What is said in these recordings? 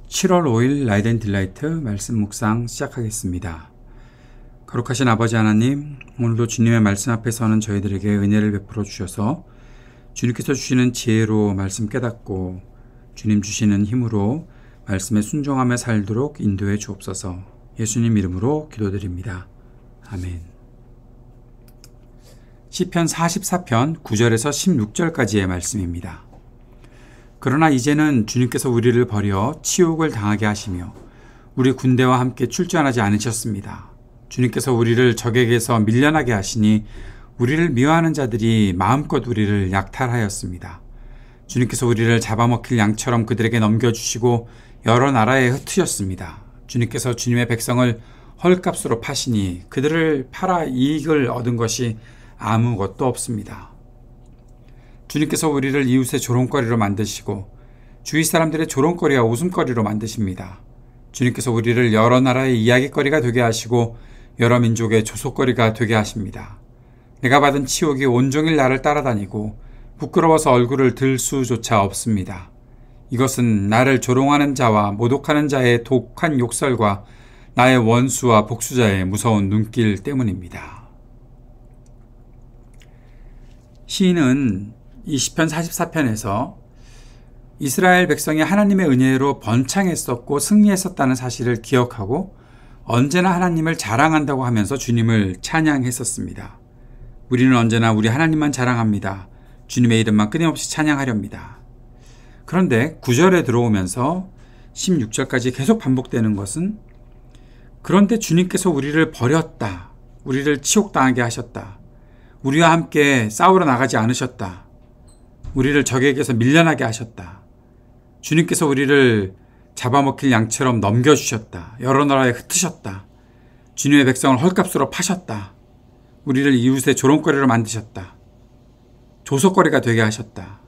7월 5일 라이트 앤 딜라이트 말씀 묵상 시작하겠습니다. 거룩하신 아버지 하나님, 오늘도 주님의 말씀 앞에 서는 저희들에게 은혜를 베풀어 주셔서 주님께서 주시는 지혜로 말씀 깨닫고 주님 주시는 힘으로 말씀에 순종하며 살도록 인도해 주옵소서. 예수님 이름으로 기도드립니다. 아멘. 시편 44편 9절에서 16절까지의 말씀입니다. 그러나 이제는 주님께서 우리를 버려 치욕을 당하게 하시며 우리 군대와 함께 출전하지 않으셨습니다. 주님께서 우리를 적에게서 밀려나게 하시니 우리를 미워하는 자들이 마음껏 우리를 약탈하였습니다. 주님께서 우리를 잡아먹힐 양처럼 그들에게 넘겨주시고 여러 나라에 흩으셨습니다. 주님께서 주님의 백성을 헐값으로 파시니 그들을 팔아 이익을 얻은 것이 아무것도 없습니다. 주님께서 우리를 이웃의 조롱거리로 만드시고 주위 사람들의 조롱거리와 웃음거리로 만드십니다. 주님께서 우리를 여러 나라의 이야기거리가 되게 하시고 여러 민족의 조속거리가 되게 하십니다. 내가 받은 치욕이 온종일 나를 따라다니고 부끄러워서 얼굴을 들 수조차 없습니다. 이것은 나를 조롱하는 자와 모독하는 자의 독한 욕설과 나의 원수와 복수자의 무서운 눈길 때문입니다. 시인은 이 시편 44편에서 이스라엘 백성이 하나님의 은혜로 번창했었고 승리했었다는 사실을 기억하고 언제나 하나님을 자랑한다고 하면서 주님을 찬양했었습니다. 우리는 언제나 우리 하나님만 자랑합니다. 주님의 이름만 끊임없이 찬양하렵니다. 그런데 9절에 들어오면서 16절까지 계속 반복되는 것은 그런데 주님께서 우리를 버렸다. 우리를 치욕당하게 하셨다. 우리와 함께 싸우러 나가지 않으셨다. 우리를 적에게서 밀려나게 하셨다. 주님께서 우리를 잡아먹힐 양처럼 넘겨주셨다. 여러 나라에 흩으셨다. 주님의 백성을 헐값으로 파셨다. 우리를 이웃의 조롱거리로 만드셨다. 조속거리가 되게 하셨다.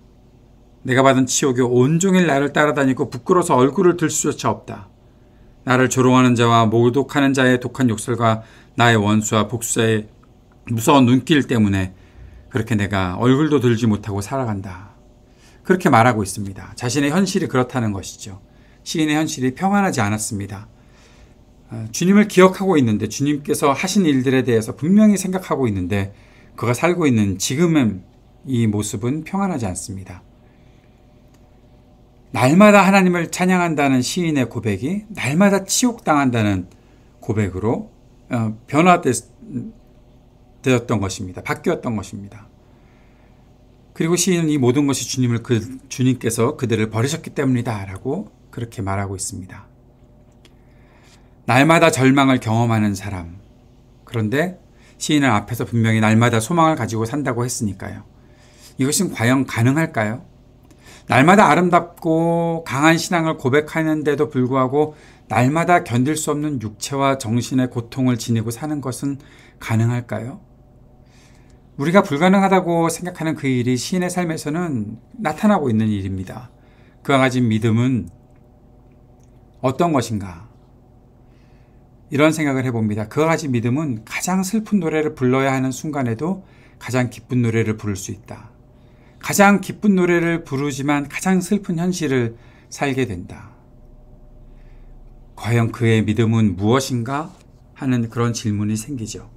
내가 받은 치욕이 온종일 나를 따라다니고 부끄러워서 얼굴을 들 수조차 없다. 나를 조롱하는 자와 모독하는 자의 독한 욕설과 나의 원수와 복수자의 무서운 눈길 때문에 그렇게 내가 얼굴도 들지 못하고 살아간다. 그렇게 말하고 있습니다. 자신의 현실이 그렇다는 것이죠. 시인의 현실이 평안하지 않았습니다. 주님을 기억하고 있는데 주님께서 하신 일들에 대해서 분명히 생각하고 있는데 그가 살고 있는 지금의 이 모습은 평안하지 않습니다. 날마다 하나님을 찬양한다는 시인의 고백이 날마다 치욕당한다는 고백으로 변화되었던 것입니다. 바뀌었던 것입니다. 그리고 시인은 이 모든 것이 주님께서 그들을 버리셨기 때문이다 라고 그렇게 말하고 있습니다. 날마다 절망을 경험하는 사람. 그런데 시인은 앞에서 분명히 날마다 소망을 가지고 산다고 했으니까요. 이것은 과연 가능할까요? 날마다 아름답고 강한 신앙을 고백하는데도 불구하고 날마다 견딜 수 없는 육체와 정신의 고통을 지니고 사는 것은 가능할까요? 우리가 불가능하다고 생각하는 그 일이 시인의 삶에서는 나타나고 있는 일입니다. 그가 가진 믿음은 어떤 것인가? 이런 생각을 해봅니다. 그가 가진 믿음은 가장 슬픈 노래를 불러야 하는 순간에도 가장 기쁜 노래를 부를 수 있다. 가장 기쁜 노래를 부르지만 가장 슬픈 현실을 살게 된다. 과연 그의 믿음은 무엇인가 하는 그런 질문이 생기죠.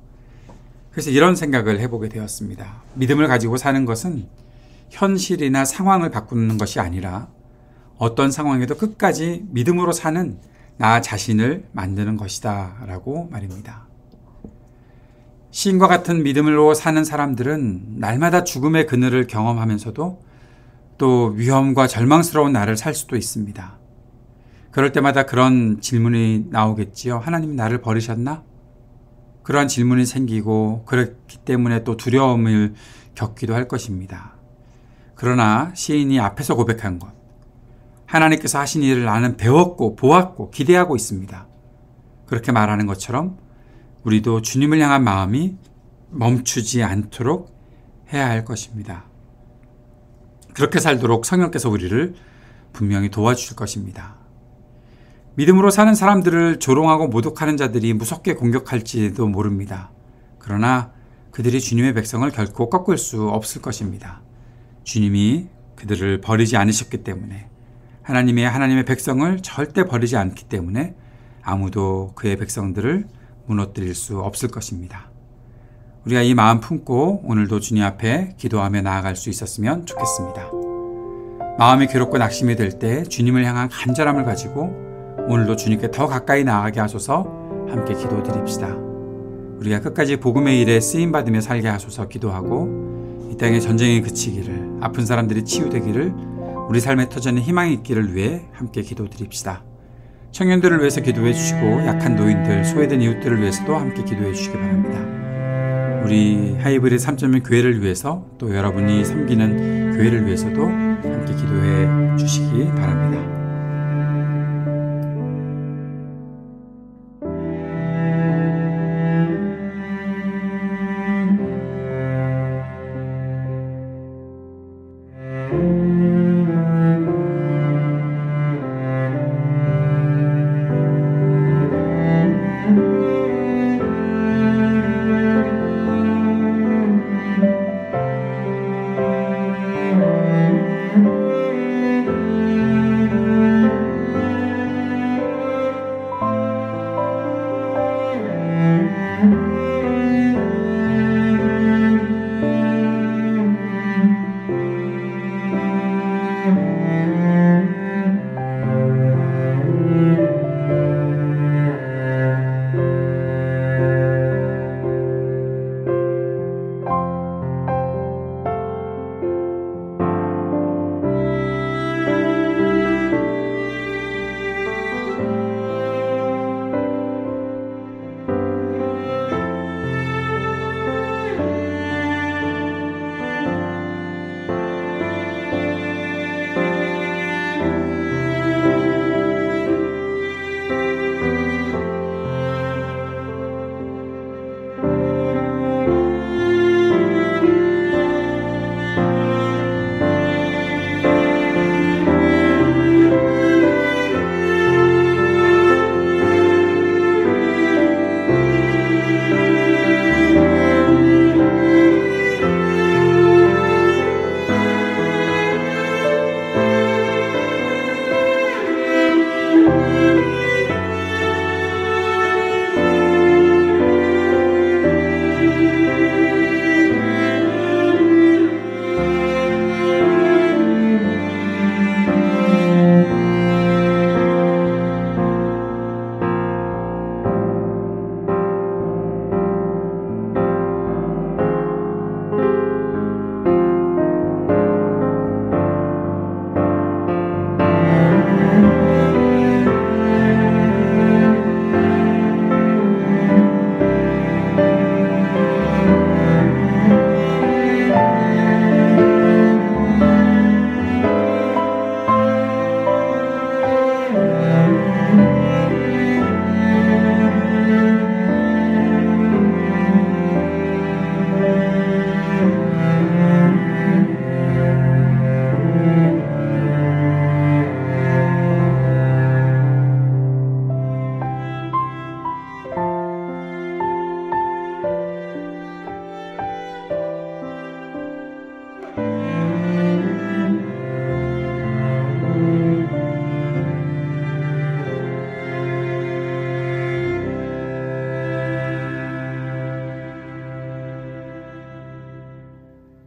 그래서 이런 생각을 해보게 되었습니다. 믿음을 가지고 사는 것은 현실이나 상황을 바꾸는 것이 아니라 어떤 상황에도 끝까지 믿음으로 사는 나 자신을 만드는 것이다 라고 말입니다. 시인과 같은 믿음으로 사는 사람들은 날마다 죽음의 그늘을 경험하면서도 또 위험과 절망스러운 날을 살 수도 있습니다. 그럴 때마다 그런 질문이 나오겠지요. 하나님이 나를 버리셨나? 그러한 질문이 생기고 그렇기 때문에 또 두려움을 겪기도 할 것입니다. 그러나 시인이 앞에서 고백한 것, 하나님께서 하신 일을 나는 배웠고 보았고 기대하고 있습니다. 그렇게 말하는 것처럼 우리도 주님을 향한 마음이 멈추지 않도록 해야 할 것입니다. 그렇게 살도록 성령께서 우리를 분명히 도와주실 것입니다. 믿음으로 사는 사람들을 조롱하고 모독하는 자들이 무섭게 공격할지도 모릅니다. 그러나 그들이 주님의 백성을 결코 꺾을 수 없을 것입니다. 주님이 그들을 버리지 않으셨기 때문에 하나님의 백성을 절대 버리지 않기 때문에 아무도 그의 백성들을 무너뜨릴 수 없을 것입니다. 우리가 이 마음 품고 오늘도 주님 앞에 기도하며 나아갈 수 있었으면 좋겠습니다. 마음이 괴롭고 낙심이 될 때 주님을 향한 간절함을 가지고 오늘도 주님께 더 가까이 나아가게 하소서 함께 기도드립시다. 우리가 끝까지 복음의 일에 쓰임받으며 살게 하소서 기도하고 이 땅의 전쟁이 그치기를, 아픈 사람들이 치유되기를, 우리 삶의 터전에 희망이 있기를 위해 함께 기도드립시다. 청년들을 위해서 기도해 주시고 약한 노인들, 소외된 이웃들을 위해서도 함께 기도해 주시기 바랍니다. 우리 하이브리드 3.1 교회를 위해서 또 여러분이 섬기는 교회를 위해서도 함께 기도해 주시기 바랍니다.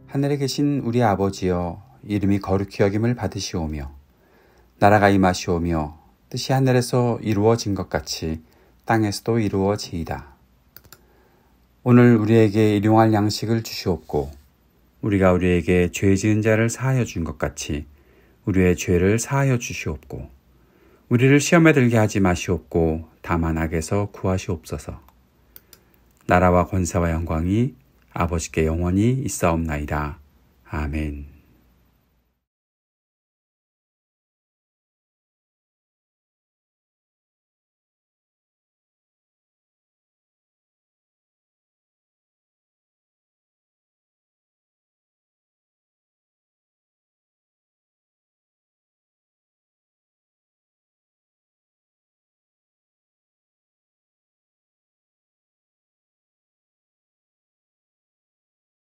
하늘에 계신 우리 아버지여, 이름이 거룩히 여김을 받으시오며 나라가 임하시오며 뜻이 하늘에서 이루어진 것 같이 땅에서도 이루어지이다. 오늘 우리에게 일용할 양식을 주시옵고 우리가 우리에게 죄 지은 자를 사하여 준 것 같이 우리의 죄를 사하여 주시옵고 우리를 시험에 들게 하지 마시옵고 다만 악에서 구하시옵소서. 나라와 권세와 영광이 아버지께 영원히 있사옵나이다. 아멘.